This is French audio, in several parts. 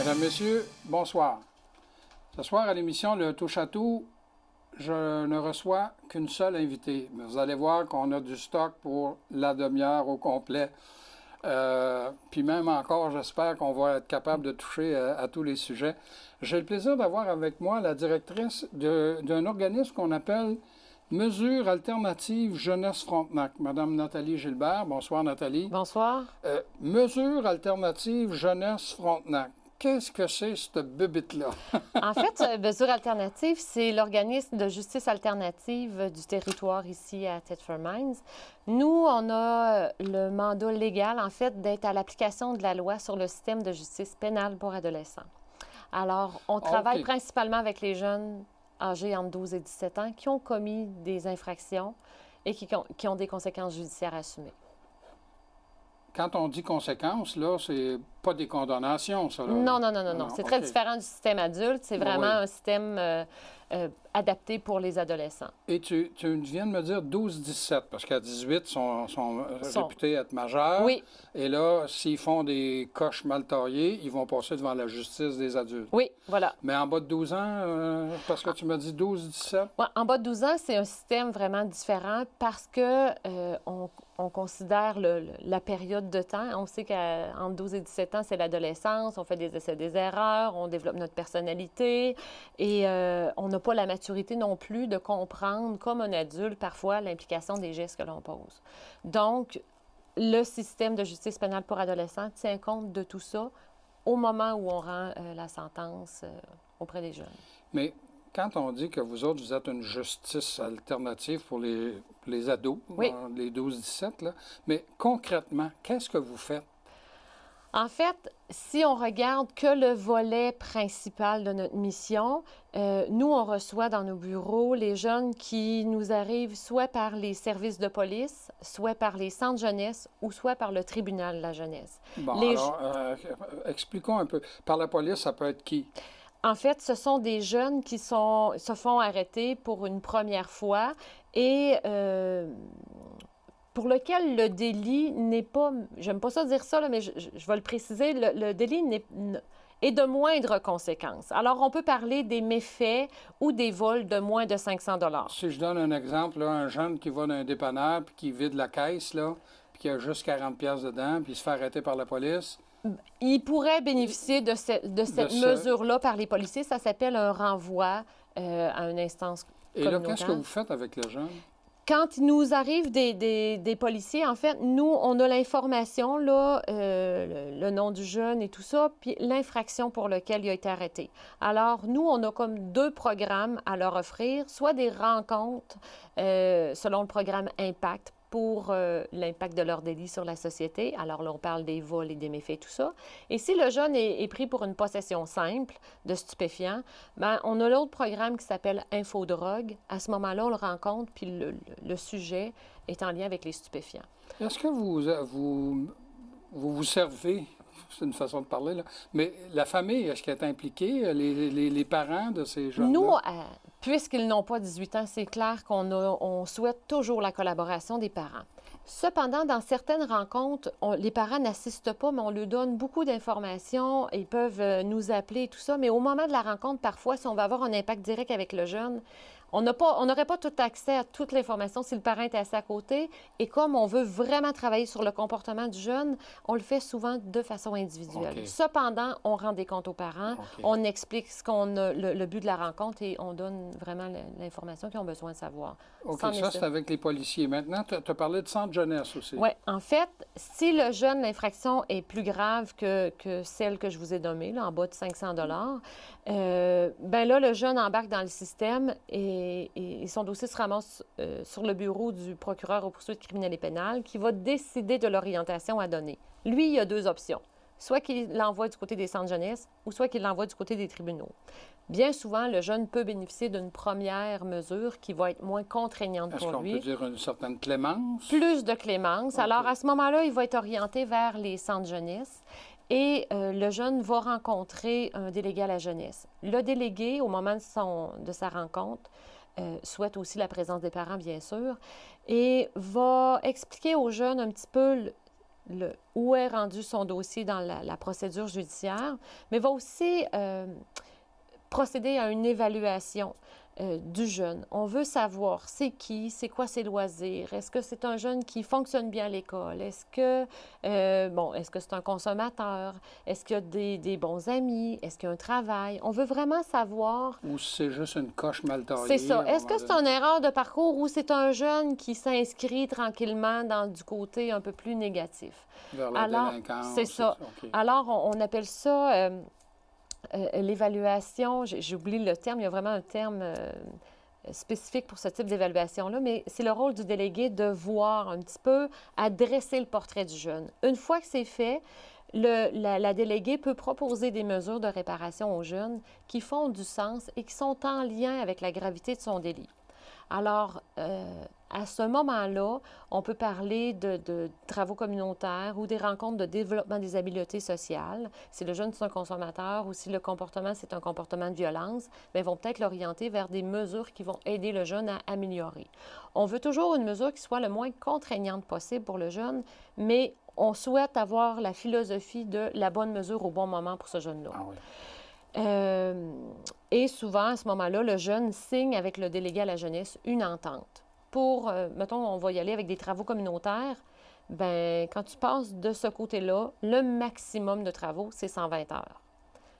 Mesdames, Messieurs, bonsoir. Ce soir, à l'émission Le Touche-à-tout, je ne reçois qu'une seule invitée. Mais vous allez voir qu'on a du stock pour la demi-heure au complet. Puis même encore, j'espère qu'on va être capable de toucher à tous les sujets. J'ai le plaisir d'avoir avec moi la directrice d'un organisme qu'on appelle Mesures alternatives Jeunesse Frontenac, Madame Nathalie Gilbert. Bonsoir, Nathalie. Bonsoir. Mesures alternatives Jeunesse Frontenac. Qu'est-ce que c'est, cette bébite-là? En fait, Mesures alternatives, c'est l'organisme de justice alternative du territoire ici à Thetford Mines. Nous, on a le mandat légal, en fait, d'être à l'application de la loi sur le système de justice pénale pour adolescents. Alors, on travaille principalement avec les jeunes âgés entre 12 et 17 ans qui ont commis des infractions et qui ont des conséquences judiciaires à assumer. Quand on dit conséquences, là, c'est pas des condamnations, ça, là? Non. C'est très différent du système adulte. C'est vraiment un système adapté pour les adolescents. Et tu viens de me dire 12-17, parce qu'à 18, ils sont réputés être majeurs. Oui. Et là, s'ils font des coches mal taillées, ils vont passer devant la justice des adultes. Oui, voilà. Mais en bas de 12 ans, parce que tu m'as dit 12-17? Ouais, en bas de 12 ans, c'est un système vraiment différent parce que on considère la période de temps. On sait qu'entre 12 et 17 ans, c'est l'adolescence, on fait des essais, des erreurs, on développe notre personnalité et on n'a pas la maturité non plus de comprendre, comme un adulte, parfois, l'implication des gestes que l'on pose. Donc, le système de justice pénale pour adolescents tient compte de tout ça au moment où on rend la sentence auprès des jeunes. Mais quand on dit que vous autres, vous êtes une justice alternative pour les ados, oui. Les 12-17, là, mais concrètement, qu'est-ce que vous faites? En fait, si on regarde que le volet principal de notre mission, nous, on reçoit dans nos bureaux les jeunes qui nous arrivent soit par les services de police, soit par les centres jeunesse ou soit par le tribunal de la jeunesse. Bon, expliquons un peu. Par la police, ça peut être qui? En fait, ce sont des jeunes qui se font arrêter pour une première fois et pour lequel le délit n'est pas, j'aime pas ça dire ça, là, mais je vais le préciser, le délit est de moindre conséquence. Alors, on peut parler des méfaits ou des vols de moins de 500 $. Si je donne un exemple, là, un jeune qui va dans un dépanneur puis qui vide la caisse, là, puis qui a juste 40 $ dedans, puis il se fait arrêter par la police. Il pourrait bénéficier de cette mesure-là par les policiers. Ça s'appelle un renvoi à une instance communautaire. Et là, qu'est-ce que vous faites avec le jeune? Quand il nous arrive des policiers, en fait, nous, on a l'information, là, le nom du jeune et tout ça, puis l'infraction pour laquelle il a été arrêté. Alors, nous, on a comme 2 programmes à leur offrir, soit des rencontres selon le programme Impact pour l'impact de leur délit sur la société. Alors là, on parle des vols et des méfaits, tout ça. Et si le jeune est pris pour une possession simple de stupéfiants, bien, on a l'autre programme qui s'appelle Infodrogue. À ce moment-là, on le rencontre, puis le sujet est en lien avec les stupéfiants. Est-ce que vous servez, c'est une façon de parler, là, mais la famille, est-ce qu'elle est impliquée, les parents de ces jeunes-là? Nous, puisqu'ils n'ont pas 18 ans, c'est clair qu'on souhaite toujours la collaboration des parents. Cependant, dans certaines rencontres, les parents n'assistent pas, mais on leur donne beaucoup d'informations. Ils peuvent nous appeler et tout ça. Mais au moment de la rencontre, parfois, si on va avoir un impact direct avec le jeune, on n'aurait pas tout accès à toute l'information si le parent est assis à côté. Et comme on veut vraiment travailler sur le comportement du jeune, on le fait souvent de façon individuelle. Okay. Cependant, on rend des comptes aux parents, on explique le but de la rencontre et on donne vraiment l'information qu'ils ont besoin de savoir. OK, ça, c'est avec les policiers. Maintenant, tu as parlé de centre jeunesse aussi. Oui, en fait, si le jeune, l'infraction est plus grave que celle que je vous ai nommée, là, en bas de 500 $, bien là, le jeune embarque dans le système et son dossier se ramasse sur le bureau du procureur aux poursuites criminelles et pénales qui va décider de l'orientation à donner. Lui, il y a 2 options. Soit qu'il l'envoie du côté des centres jeunesse ou soit qu'il l'envoie du côté des tribunaux. Bien souvent, le jeune peut bénéficier d'une première mesure qui va être moins contraignante pour lui. Est-ce qu'on peut dire une certaine clémence? Plus de clémence. Okay. Alors, à ce moment-là, il va être orienté vers les centres jeunesse et le jeune va rencontrer un délégué à la jeunesse. Le délégué, au moment de sa rencontre, souhaite aussi la présence des parents, bien sûr, et va expliquer au jeune un petit peu où est rendu son dossier dans la procédure judiciaire, mais va aussi procéder à une évaluation du jeune. On veut savoir c'est qui, c'est quoi ses loisirs, est-ce que c'est un jeune qui fonctionne bien à l'école, est-ce que c'est un consommateur, est-ce qu'il y a des bons amis, est-ce qu'il y a un travail. On veut vraiment savoir... Ou c'est juste une coche mal taillée. C'est ça. Est-ce que c'est une erreur de parcours ou c'est un jeune qui s'inscrit tranquillement du côté un peu plus négatif? Vers la délinquance. C'est ça. Okay. Alors, on appelle ça... l'évaluation, j'oublie le terme, il y a vraiment un terme spécifique pour ce type d'évaluation-là, mais c'est le rôle du délégué de voir un petit peu, à dresser le portrait du jeune. Une fois que c'est fait, la déléguée peut proposer des mesures de réparation aux jeunes qui font du sens et qui sont en lien avec la gravité de son délit. Alors, à ce moment-là, on peut parler de travaux communautaires ou des rencontres de développement des habiletés sociales. Si le jeune est un consommateur ou si le comportement, c'est un comportement de violence, bien, ils vont peut-être l'orienter vers des mesures qui vont aider le jeune à améliorer. On veut toujours une mesure qui soit le moins contraignante possible pour le jeune, mais on souhaite avoir la philosophie de la bonne mesure au bon moment pour ce jeune-là. Ah oui. Et souvent, à ce moment-là, le jeune signe avec le délégué à la jeunesse une entente. Pour, mettons, on va y aller avec des travaux communautaires, bien, quand tu passes de ce côté-là, le maximum de travaux, c'est 120 heures.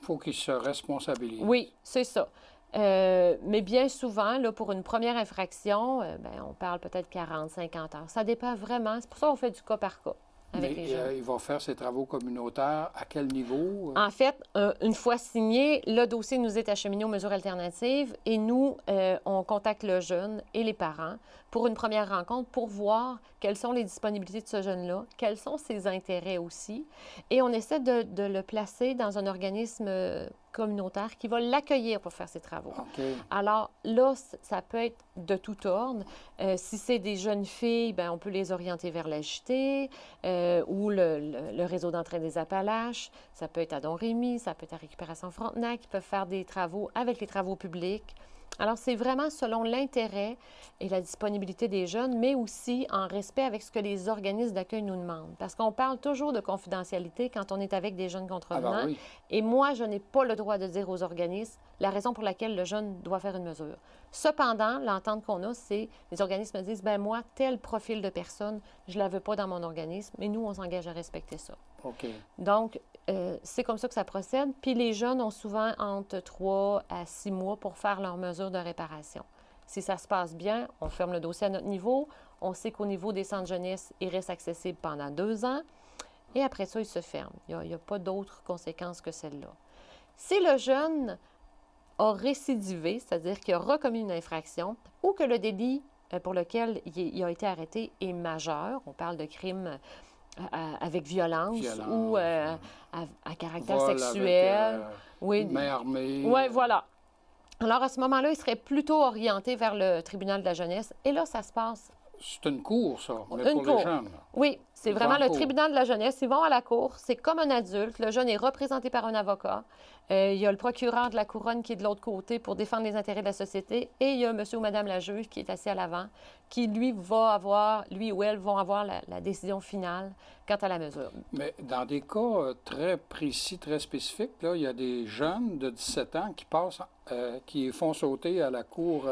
Il faut qu'il se responsabilise. Oui, c'est ça. Mais bien souvent, là, pour une première infraction, bien, on parle peut-être 40, 50 heures. Ça dépend vraiment. C'est pour ça qu'on fait du cas par cas. Mais il va faire ses travaux communautaires à quel niveau? En fait, une fois signé, le dossier nous est acheminé aux mesures alternatives et nous, on contacte le jeune et les parents pour une première rencontre pour voir quelles sont les disponibilités de ce jeune-là, quels sont ses intérêts aussi. Et on essaie de le placer dans un organisme communautaire qui va l'accueillir pour faire ses travaux. Okay. Alors là, ça peut être de tout ordre. Si c'est des jeunes filles, bien, on peut les orienter vers la JT ou le réseau d'entraide des Appalaches. Ça peut être à Don-Rémy, ça peut être à Récupération Frontenac, qui peuvent faire des travaux avec les travaux publics. Alors, c'est vraiment selon l'intérêt et la disponibilité des jeunes, mais aussi en respect avec ce que les organismes d'accueil nous demandent. Parce qu'on parle toujours de confidentialité quand on est avec des jeunes contrevenants. Ah ben oui. Et moi, je n'ai pas le droit de dire aux organismes la raison pour laquelle le jeune doit faire une mesure. Cependant, l'entente qu'on a, c'est les organismes me disent, bien moi, tel profil de personne, je ne la veux pas dans mon organisme, mais nous, on s'engage à respecter ça. OK. Donc, c'est comme ça que ça procède. Puis les jeunes ont souvent entre 3 à 6 mois pour faire leurs mesures de réparation. Si ça se passe bien, on ferme le dossier à notre niveau. On sait qu'au niveau des centres jeunesse, il reste accessible pendant 2 ans. Et après ça, il se ferme. Il n'y a pas d'autres conséquences que celle-là. Si le jeune a récidivé, c'est-à-dire qu'il a recommis une infraction, ou que le délit pour lequel il a été arrêté est majeur, on parle de crimes avec violence ou à caractère sexuel. Avec, main armée. Oui, voilà. Alors, à ce moment-là, il serait plutôt orienté vers le tribunal de la jeunesse. Et là, ça se passe. C'est une cour, ça, mais pour les jeunes. Oui, c'est vraiment le tribunal de la jeunesse. Ils vont à la cour. C'est comme un adulte. Le jeune est représenté par un avocat. Il y a le procureur de la couronne qui est de l'autre côté pour défendre les intérêts de la société. Et il y a monsieur ou madame la juge qui est assis à l'avant, qui, lui ou elle vont avoir la décision finale quant à la mesure. Mais dans des cas très précis, très spécifiques, là, il y a des jeunes de 17 ans qui passent, qui font sauter à la cour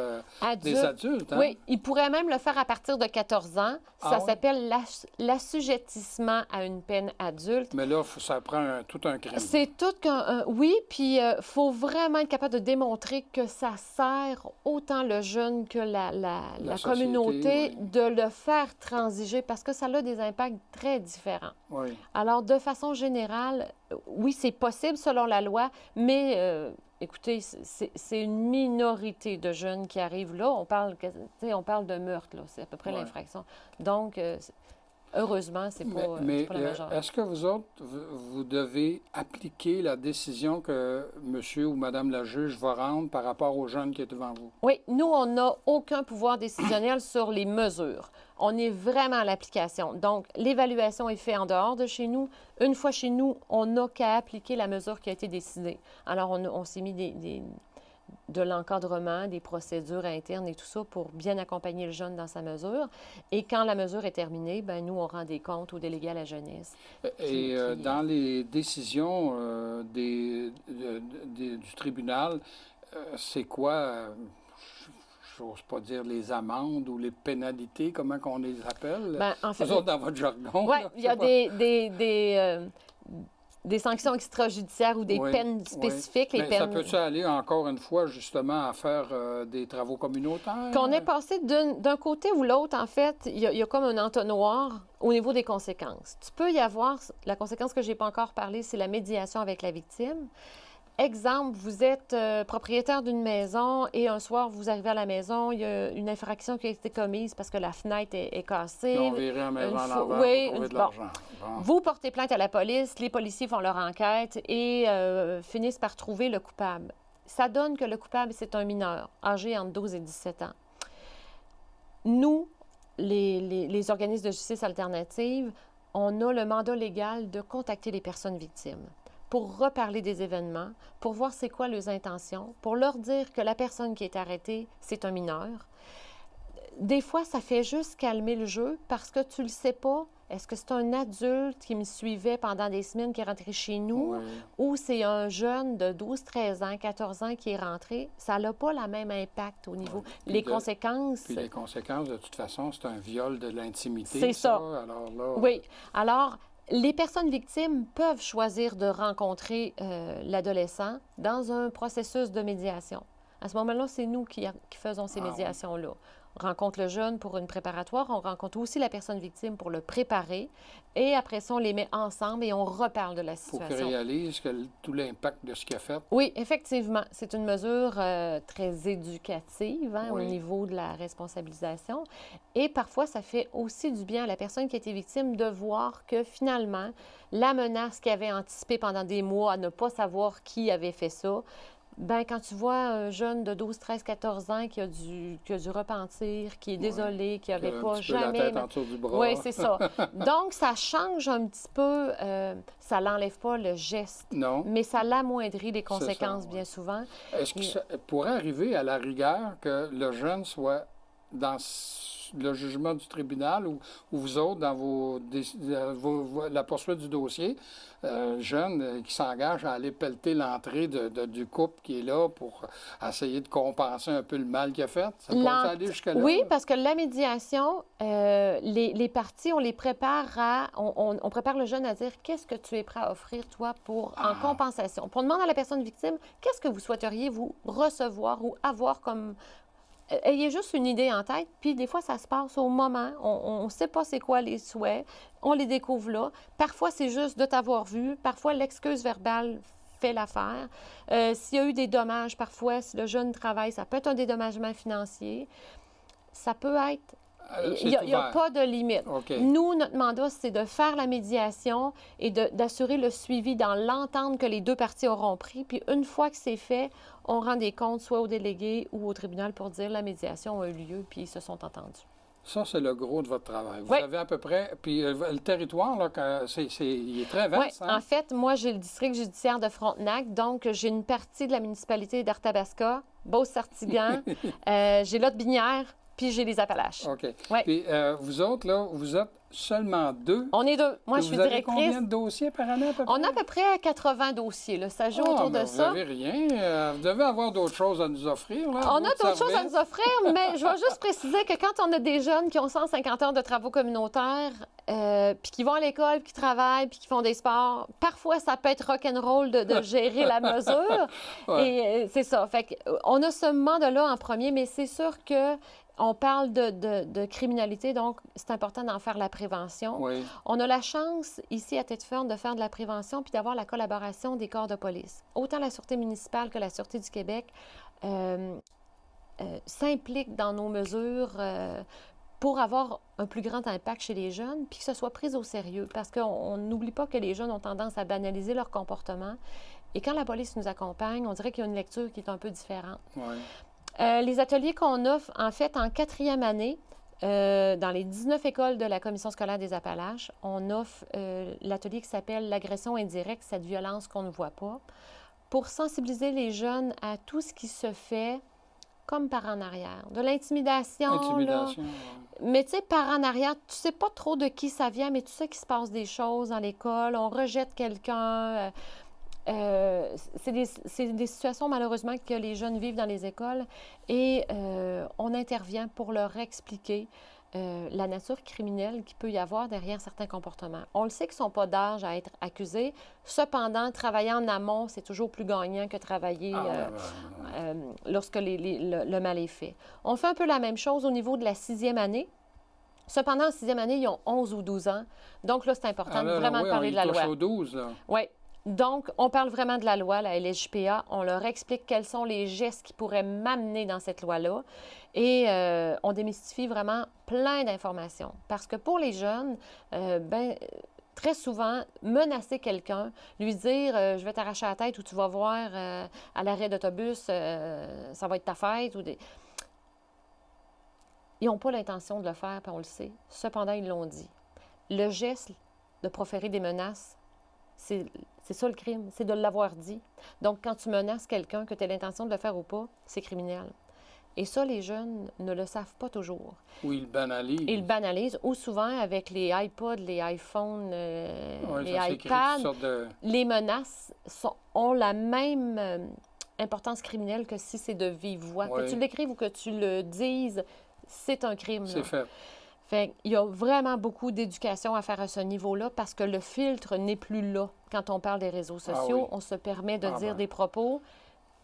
des adultes. Hein? Oui, ils pourraient même le faire à partir de 14 ans. Ça s'appelle l'assujettissement à une peine adulte. Mais là, ça prend tout un crime. C'est tout qu'un... oui, puis il faut vraiment être capable de démontrer que ça sert autant le jeune que la communauté de le faire transiger parce que ça a des impacts très différents. Oui. Alors, de façon générale, oui, c'est possible selon la loi, mais... écoutez, c'est une minorité de jeunes qui arrivent là. On parle de meurtre, là. C'est à peu près l'infraction. Donc, heureusement, c'est pas la majeure. Est-ce que vous autres, vous devez appliquer la décision que monsieur ou madame la juge va rendre par rapport aux jeunes qui est devant vous? Oui, nous, on n'a aucun pouvoir décisionnel sur les mesures. On est vraiment à l'application. Donc, l'évaluation est faite en dehors de chez nous. Une fois chez nous, on n'a qu'à appliquer la mesure qui a été décidée. Alors, on s'est mis de l'encadrement, des procédures internes et tout ça pour bien accompagner le jeune dans sa mesure. Et quand la mesure est terminée, bien, nous, on rend des comptes au délégué à la jeunesse. Dans les décisions du tribunal, c'est quoi, j'ose pas dire les amendes ou les pénalités, comment qu'on les appelle? Bien, en fait, Vous autres, dans votre jargon. oui, là, il y a des sanctions extrajudiciaires ou des Oui, peines spécifiques. oui. Les Mais ça peines... peut-tu aller encore une fois justement à faire des travaux communautaires? Qu'on est passé d'un côté ou l'autre, en fait, il y a comme un entonnoir au niveau des conséquences. Tu peux y avoir, la conséquence que je n'ai pas encore parlé, c'est la médiation avec la victime. Exemple, vous êtes propriétaire d'une maison et un soir, vous arrivez à la maison, il y a une infraction qui a été commise parce que la fenêtre est cassée. Ils ont viré la maison à l'envers oui, pour trouver de l'argent. Bon. Vous portez plainte à la police, les policiers font leur enquête et finissent par trouver le coupable. Ça donne que le coupable, c'est un mineur, âgé entre 12 et 17 ans. Nous, les organismes de justice alternative, on a le mandat légal de contacter les personnes victimes pour reparler des événements, pour voir c'est quoi leurs intentions, pour leur dire que la personne qui est arrêtée, c'est un mineur. Des fois, ça fait juste calmer le jeu parce que tu le sais pas. Est-ce que c'est un adulte qui me suivait pendant des semaines qui est rentré chez nous ou c'est un jeune de 12, 13 ans, 14 ans qui est rentré? Ça n'a pas le même impact au niveau. Les conséquences... Puis les conséquences, de toute façon, c'est un viol de l'intimité. C'est ça. Alors là... Oui. Alors, les personnes victimes peuvent choisir de rencontrer l'adolescent dans un processus de médiation. À ce moment-là, c'est nous qui faisons ces médiations-là. On rencontre le jeune pour une préparatoire, on rencontre aussi la personne victime pour le préparer, et après ça, on les met ensemble et on reparle de la situation. Il faut qu'il réalise tout l'impact de ce qu'il a fait. Oui, effectivement. C'est une mesure très éducative au niveau de la responsabilisation. Et parfois, ça fait aussi du bien à la personne qui a été victime de voir que finalement, la menace qu'il avait anticipée pendant des mois à ne pas savoir qui avait fait ça, bien, quand tu vois un jeune de 12, 13, 14 ans qui a du repentir, qui est désolé, qui n'avait pas jamais... la tête en dessous du bras. Oui, c'est ça. Donc, ça change un petit peu, ça n'enlève pas le geste, mais ça l'amoindrit les conséquences bien souvent. Est-ce que ça pourrait arriver à la rigueur que le jeune soit dans le jugement du tribunal ou vous autres, dans la poursuite du dossier, jeune qui s'engage à aller pelleter l'entrée du couple qui est là pour essayer de compenser un peu le mal qu'il a fait? Ça peut aller jusque-là? Oui, parce que la médiation, les parties, on les prépare on prépare le jeune à dire qu'est-ce que tu es prêt à offrir, toi, en compensation. Puis on demande à la personne victime, qu'est-ce que vous souhaiteriez vous recevoir ou avoir comme... Ayez juste une idée en tête, puis des fois, ça se passe au moment. On ne sait pas c'est quoi les souhaits, on les découvre là. Parfois, c'est juste de t'avoir vu. Parfois, l'excuse verbale fait l'affaire. S'il y a eu des dommages, parfois, si le jeune travaille, ça peut être un dédommagement financier. Ça peut être... Il n'y a pas de limite. Okay. Nous, notre mandat, c'est de faire la médiation et d'assurer le suivi dans l'entente que les deux parties auront pris. Puis une fois que c'est fait, on rend des comptes soit au délégué ou au tribunal pour dire la médiation a eu lieu, puis ils se sont entendus. Ça, c'est le gros de votre travail. Vous avez à peu près... Puis le territoire, là, il est très vaste. Oui, en fait, moi, j'ai le district judiciaire de Frontenac, donc j'ai une partie de la municipalité d'Arthabasca, Beauce-Sartiguan, j'ai Lot-Binière, puis j'ai les Appalaches. OK. Ouais. Puis vous autres, là, vous êtes seulement deux. On est deux. Moi, je suis directrice. Vous avez combien de dossiers par année, à peu près? On a à peu près 80 dossiers. Là. Ça joue autour de ça. Vous n'avez rien. Vous devez avoir d'autres choses à nous offrir. Là, on a d'autres choses à nous offrir, mais je vais juste préciser que quand on a des jeunes qui ont 150 heures de travaux communautaires, puis qui vont à l'école, puis qui travaillent, puis qui font des sports, parfois, ça peut être rock'n'roll de gérer la mesure. Et c'est ça. Fait on a ce mandat-là en premier, mais c'est sûr que on parle de criminalité, donc c'est important d'en faire la prévention. Oui. On a la chance, ici, à Tête-Ferme, de faire de la prévention puis d'avoir la collaboration des corps de police. Autant la Sûreté municipale que la Sûreté du Québec s'impliquent dans nos mesures pour avoir un plus grand impact chez les jeunes puis que ce soit pris au sérieux. Parce qu'on n'oublie pas que les jeunes ont tendance à banaliser leur comportement. Et quand la police nous accompagne, on dirait qu'il y a une lecture qui est un peu différente. Oui. Les ateliers qu'on offre, en fait, en 4e année, dans les 19 écoles de la Commission scolaire des Appalaches, on offre l'atelier qui s'appelle « L'agression indirecte, cette violence qu'on ne voit pas ». pour sensibiliser les jeunes à tout ce qui se fait comme par en arrière. De l'intimidation, là. Intimidation, ouais. Mais tu sais, par en arrière, tu sais pas trop de qui ça vient, mais tu sais qu'il se passe des choses dans l'école, on rejette quelqu'un. C'est des situations, malheureusement, que les jeunes vivent dans les écoles et on intervient pour leur expliquer la nature criminelle qu'il peut y avoir derrière certains comportements. On le sait qu'ils ne sont pas d'âge à être accusés. Cependant, travailler en amont, c'est toujours plus gagnant que travailler lorsque le mal est fait. On fait un peu la même chose au niveau de la 6e année. Cependant, en 6e année, ils ont 11 ou 12 ans. Donc là, c'est important de vraiment parler de la loi. Au 12, là. Oui. Donc, on parle vraiment de la loi, la LSJPA. On leur explique quels sont les gestes qui pourraient m'amener dans cette loi-là. Et on démystifie vraiment plein d'informations. Parce que pour les jeunes, très souvent, menacer quelqu'un, lui dire je vais t'arracher la tête ou tu vas voir à l'arrêt d'autobus, ça va être ta fête. Ils n'ont pas l'intention de le faire, puis on le sait. Cependant, ils l'ont dit. Le geste de proférer des menaces, c'est ça le crime, c'est de l'avoir dit. Donc, quand tu menaces quelqu'un, que tu as l'intention de le faire ou pas, c'est criminel. Et ça, les jeunes ne le savent pas toujours. Ou ils banalisent. Ils banalisent, ou souvent avec les iPods, les iPhones, les iPads, les menaces ont la même importance criminelle que si c'est de vive voix. Que tu l'écrives ou que tu le dises, c'est un crime. C'est fait. Fait qu'il y a vraiment beaucoup d'éducation à faire à ce niveau-là parce que le filtre n'est plus là. Quand on parle des réseaux sociaux, on se permet de dire des propos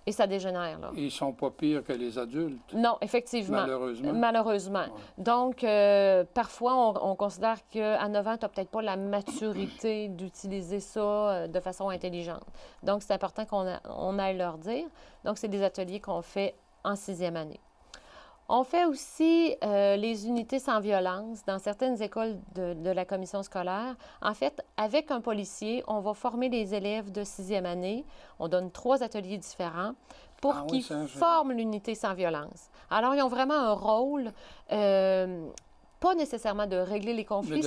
et ça dégénère. Là. Ils ne sont pas pires que les adultes. Non, effectivement. Malheureusement. Ouais. Donc, parfois, on considère qu'à 9 ans, tu n'as peut-être pas la maturité d'utiliser ça de façon intelligente. Donc, c'est important qu'on aille leur dire. Donc, c'est des ateliers qu'on fait en 6e année. On fait aussi les unités sans violence dans certaines écoles de la commission scolaire. En fait, avec un policier, on va former les élèves de 6e année. On donne 3 ateliers différents pour qu'ils forment l'unité sans violence. Alors, ils ont vraiment un rôle, pas nécessairement de régler les conflits,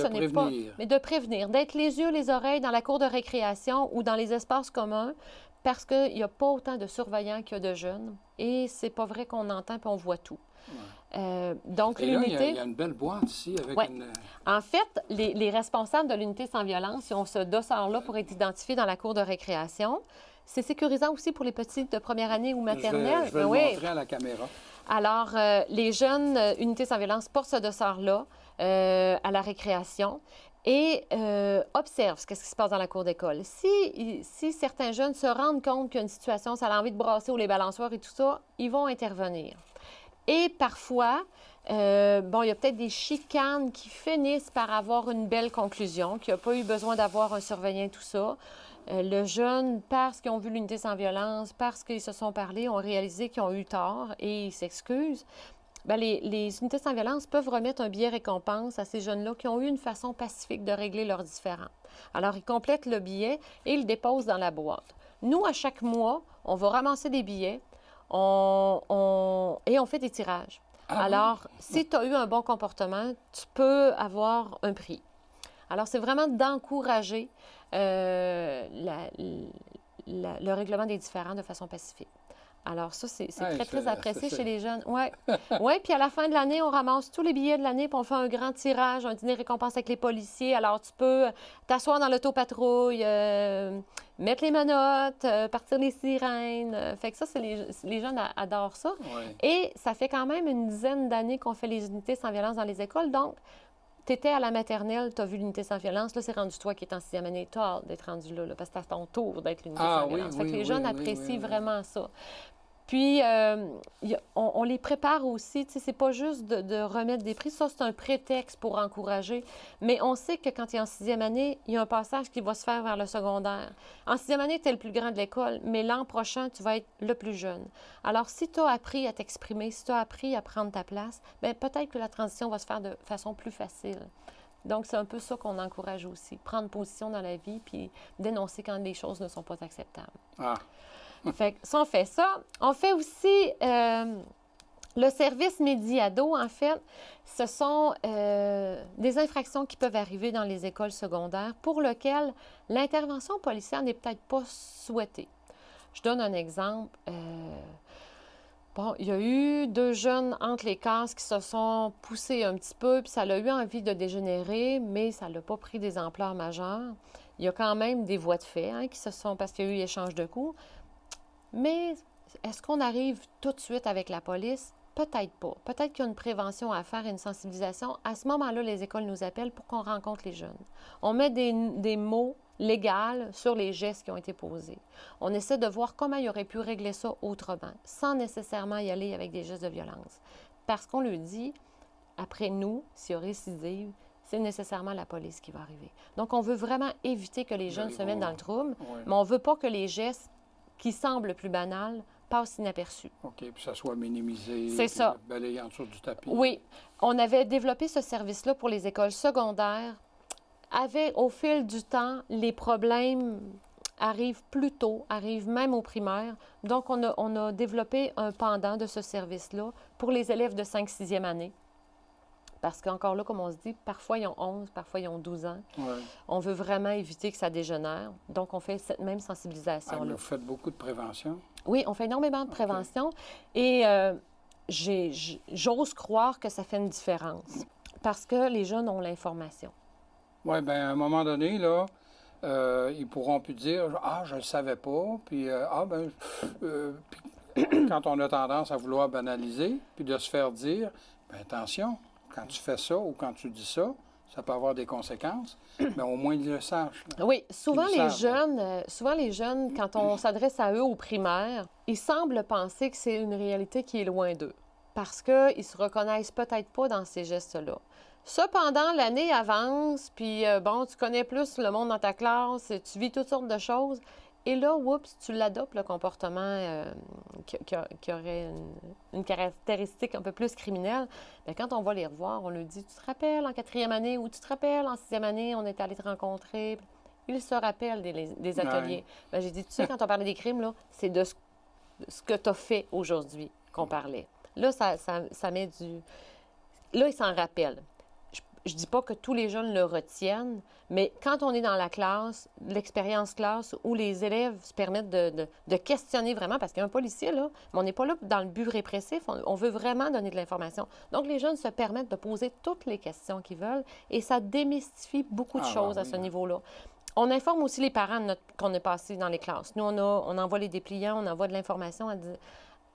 mais de prévenir, d'être les yeux, les oreilles dans la cour de récréation ou dans les espaces communs, parce qu'il n'y a pas autant de surveillants qu'il y a de jeunes. Et c'est pas vrai qu'on entend puis on voit tout. Ouais. Donc, et là, l'unité... il y a une belle boîte ici avec une... En fait, les responsables de l'unité sans violence, ils ont ce dossard-là pour être identifiés dans la cour de récréation. C'est sécurisant aussi pour les petits de première année ou maternelle. Je vais le montrer à la caméra. Alors, les jeunes unités sans violence portent ce dossard-là à la récréation et observent ce qui se passe dans la cour d'école. Si certains jeunes se rendent compte qu'il y a une situation, ça a envie de brasser ou les balançoires et tout ça, ils vont intervenir. Et parfois, il y a peut-être des chicanes qui finissent par avoir une belle conclusion, qu'il n'y a pas eu besoin d'avoir un surveillant et tout ça. Le jeune, parce qu'ils ont vu l'unité sans violence, parce qu'ils se sont parlé, ont réalisé qu'ils ont eu tort et ils s'excusent. Bien, les unités sans violence peuvent remettre un billet récompense à ces jeunes-là qui ont eu une façon pacifique de régler leurs différends. Alors, ils complètent le billet et ils le déposent dans la boîte. Nous, à chaque mois, on va ramasser des billets et on fait des tirages. Alors, si tu as eu un bon comportement, tu peux avoir un prix. Alors, c'est vraiment d'encourager le règlement des différends de façon pacifique. Alors ça, c'est très apprécié chez les jeunes. Oui, puis à la fin de l'année, on ramasse tous les billets de l'année, puis on fait un grand tirage, un dîner récompense avec les policiers. Alors tu peux t'asseoir dans l'autopatrouille, mettre les menottes, partir les sirènes. Fait que ça, les jeunes adorent ça. Ouais. Et ça fait quand même une dizaine d'années qu'on fait les unités sans violence dans les écoles. Donc, tu étais à la maternelle, tu as vu l'unité sans violence. Là, c'est rendu toi qui es en 6e année. Tu as hâte d'être rendu là, parce que c'est à ton tour d'être l'unité sans violence. Fait que les jeunes apprécient vraiment ça. Puis, on les prépare aussi. Tu sais, c'est pas juste de remettre des prix. Ça, c'est un prétexte pour encourager. Mais on sait que quand tu es en 6e année, il y a un passage qui va se faire vers le secondaire. En 6e année, tu es le plus grand de l'école, mais l'an prochain, tu vas être le plus jeune. Alors, si tu as appris à t'exprimer, si tu as appris à prendre ta place, bien, peut-être que la transition va se faire de façon plus facile. Donc, c'est un peu ça qu'on encourage aussi. Prendre position dans la vie puis dénoncer quand les choses ne sont pas acceptables. Ah. Fait que ça, on fait ça. On fait aussi le service Médiado, en fait. Ce sont des infractions qui peuvent arriver dans les écoles secondaires pour lesquelles l'intervention policière n'est peut-être pas souhaitée. Je donne un exemple. Bon, il y a eu 2 jeunes entre les cases qui se sont poussés un petit peu, puis ça a eu envie de dégénérer, mais ça n'a pas pris des ampleurs majeures. Il y a quand même des voies de fait qui se sont, parce qu'il y a eu échange de coups. Mais est-ce qu'on arrive tout de suite avec la police? Peut-être pas. Peut-être qu'il y a une prévention à faire et une sensibilisation. À ce moment-là, les écoles nous appellent pour qu'on rencontre les jeunes. On met des mots légaux sur les gestes qui ont été posés. On essaie de voir comment il aurait pu régler ça autrement, sans nécessairement y aller avec des gestes de violence. Parce qu'on le dit, après nous, s'il y a récidive, c'est nécessairement la police qui va arriver. Donc, on veut vraiment éviter que les jeunes se mettent dans le trouble, mais on ne veut pas que les gestes qui semblent plus banals passent inaperçus. OK, puis ça soit minimisé. C'est ça. Balayé en dessous du tapis. Oui. On avait développé ce service-là pour les écoles secondaires. Au fil du temps, les problèmes arrivent plus tôt, arrivent même au primaire. Donc, on a développé un pendant de ce service-là pour les élèves de 5-6e année. Parce qu'encore là, comme on se dit, parfois ils ont 11, parfois ils ont 12 ans. Ouais. On veut vraiment éviter que ça dégénère. Donc, on fait cette même sensibilisation-là. Ah, mais vous faites beaucoup de prévention? Oui, on fait énormément de prévention. Et j'ose croire que ça fait une différence. Parce que les jeunes ont l'information. Oui, bien, à un moment donné, là, ils pourront plus dire « Ah, je ne le savais pas », puis puis quand on a tendance à vouloir banaliser, puis de se faire dire « Bien, attention, quand tu fais ça ou quand tu dis ça, ça peut avoir des conséquences, mais au moins ils le sachent. » Oui, souvent Ils le les jeunes, quand on s'adresse à eux au primaire, ils semblent penser que c'est une réalité qui est loin d'eux, parce qu'ils ne se reconnaissent peut-être pas dans ces gestes-là. Cependant, l'année avance, puis bon, tu connais plus le monde dans ta classe, tu vis toutes sortes de choses. Et là, oups, tu l'adoptes, le comportement qui aurait une caractéristique un peu plus criminelle. Bien, quand on va les revoir, on leur dit « Tu te rappelles en 4e année ou tu te rappelles en 6e année, on est allé te rencontrer. » Ils se rappellent des ateliers. Ouais. Bien, j'ai dit « Tu sais, quand on parlait des crimes, là, c'est de ce que tu as fait aujourd'hui qu'on parlait. » Là, ça met du... Là, ils s'en rappellent. Je ne dis pas que tous les jeunes le retiennent, mais quand on est dans la classe, l'expérience classe, où les élèves se permettent de questionner vraiment, parce qu'il y a un policier, là, mais on n'est pas là dans le but répressif, on veut vraiment donner de l'information. Donc, les jeunes se permettent de poser toutes les questions qu'ils veulent et ça démystifie beaucoup de choses à ce niveau-là. On informe aussi les parents qu'on a passé dans les classes. Nous, on envoie les dépliants, on envoie de l'information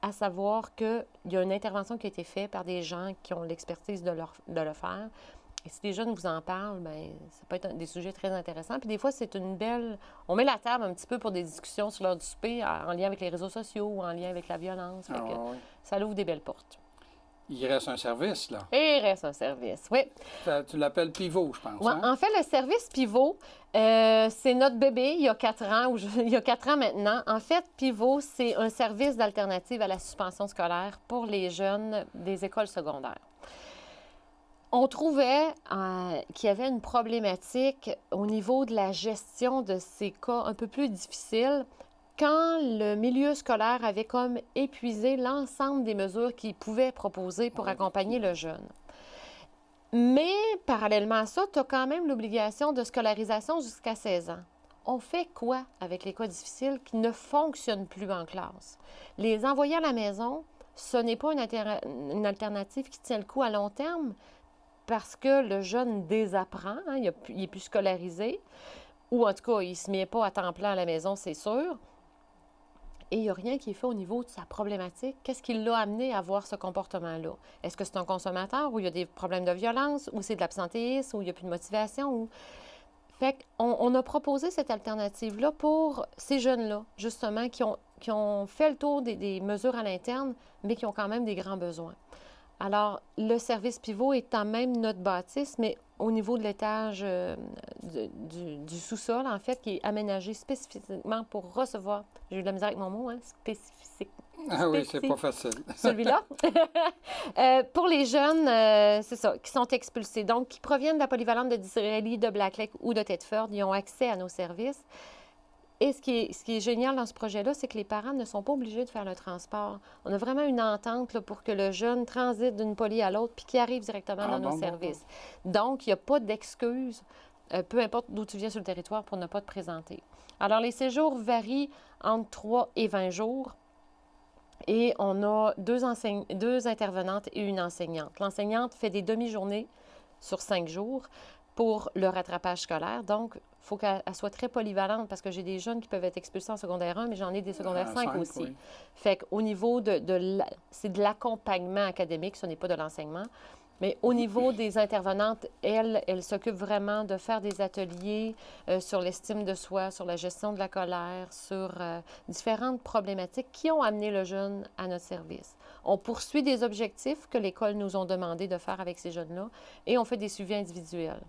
à savoir qu'il y a une intervention qui a été faite par des gens qui ont l'expertise de le faire. Et si les jeunes vous en parlent, bien, ça peut être des sujets très intéressants. Puis des fois, c'est une belle... On met la table un petit peu pour des discussions sur l'heure du souper en lien avec les réseaux sociaux ou en lien avec la violence. Ça ouvre des belles portes. Il reste un service, là. Et il reste un service, oui. Tu l'appelles Pivot, je pense. Ouais, hein? En fait, le service Pivot, c'est notre bébé il y a 4 ans, il y a 4 ans maintenant. En fait, Pivot, c'est un service d'alternative à la suspension scolaire pour les jeunes des écoles secondaires. On trouvait qu'il y avait une problématique au niveau de la gestion de ces cas un peu plus difficiles quand le milieu scolaire avait comme épuisé l'ensemble des mesures qu'il pouvait proposer pour accompagner le jeune. Mais, parallèlement à ça, tu as quand même l'obligation de scolarisation jusqu'à 16 ans. On fait quoi avec les cas difficiles qui ne fonctionnent plus en classe? Les envoyer à la maison, ce n'est pas une alternative qui tient le coup à long terme, parce que le jeune désapprend, il est plus scolarisé, ou en tout cas, il ne se met pas à temps plein à la maison, c'est sûr. Et il n'y a rien qui est fait au niveau de sa problématique. Qu'est-ce qui l'a amené à avoir ce comportement-là? Est-ce que c'est un consommateur, ou il y a des problèmes de violence, ou c'est de l'absentéisme, ou il n'y a plus de motivation? Fait qu'on a proposé cette alternative-là pour ces jeunes-là, justement, qui ont fait le tour des mesures à l'interne, mais qui ont quand même des grands besoins. Alors, le service Pivot est en même notre bâtisse, mais au niveau de l'étage du sous-sol, en fait, qui est aménagé spécifiquement pour recevoir, j'ai eu de la misère avec mon mot, spécifique. Ah oui, c'est pas facile. Celui-là. Pour les jeunes, c'est ça, qui sont expulsés, donc qui proviennent de la polyvalente de Disraeli, de Blackleck ou de Thetford, ils ont accès à nos services. Et ce qui est génial dans ce projet-là, c'est que les parents ne sont pas obligés de faire le transport. On a vraiment une entente là, pour que le jeune transite d'une poly à l'autre puis qu'il arrive directement dans nos services. Donc, il n'y a pas d'excuse peu importe d'où tu viens sur le territoire, pour ne pas te présenter. Alors, les séjours varient entre 3 et 20 jours. Et on a deux intervenantes et une enseignante. L'enseignante fait des demi-journées sur 5 jours pour le rattrapage scolaire. Donc, il faut qu'elle soit très polyvalente parce que j'ai des jeunes qui peuvent être expulsés en secondaire 1, mais j'en ai des secondaires 5 aussi. Oui. Fait qu'au niveau c'est de l'accompagnement académique, ce n'est pas de l'enseignement. Mais au niveau des intervenantes, elle s'occupe vraiment de faire des ateliers sur l'estime de soi, sur la gestion de la colère, sur différentes problématiques qui ont amené le jeune à notre service. On poursuit des objectifs que l'école nous a demandé de faire avec ces jeunes-là et on fait des suivis individuels.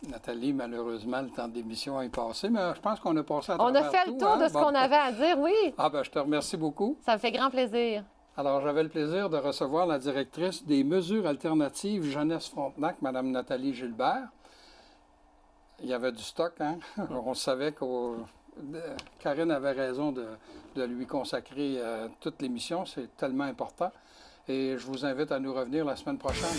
Nathalie, malheureusement, le temps d'émission est passé, mais je pense qu'on a passé à On travers a fait le tour de ce qu'on avait à dire, oui. Ah ben, je te remercie beaucoup. Ça me fait grand plaisir. Alors, j'avais le plaisir de recevoir la directrice des mesures alternatives Jeunesse Frontenac, Mme Nathalie Gilbert. Il y avait du stock, hein? On savait que Karine avait raison de lui consacrer toute l'émission. C'est tellement important. Et je vous invite à nous revenir la semaine prochaine.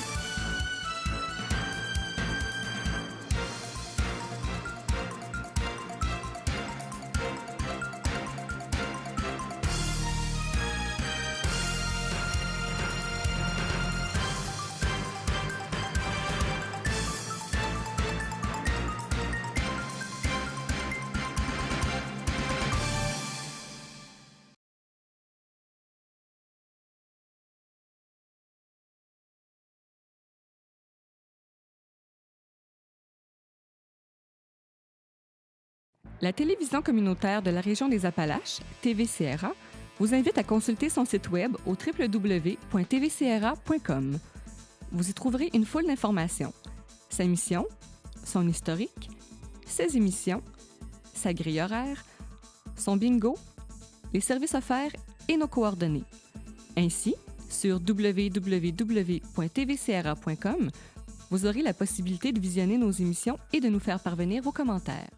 La télévision communautaire de la région des Appalaches, TV-CRA, vous invite à consulter son site web au www.tvcra.com. Vous y trouverez une foule d'informations. Sa mission, son historique, ses émissions, sa grille horaire, son bingo, les services offerts et nos coordonnées. Ainsi, sur www.tvcra.com, vous aurez la possibilité de visionner nos émissions et de nous faire parvenir vos commentaires.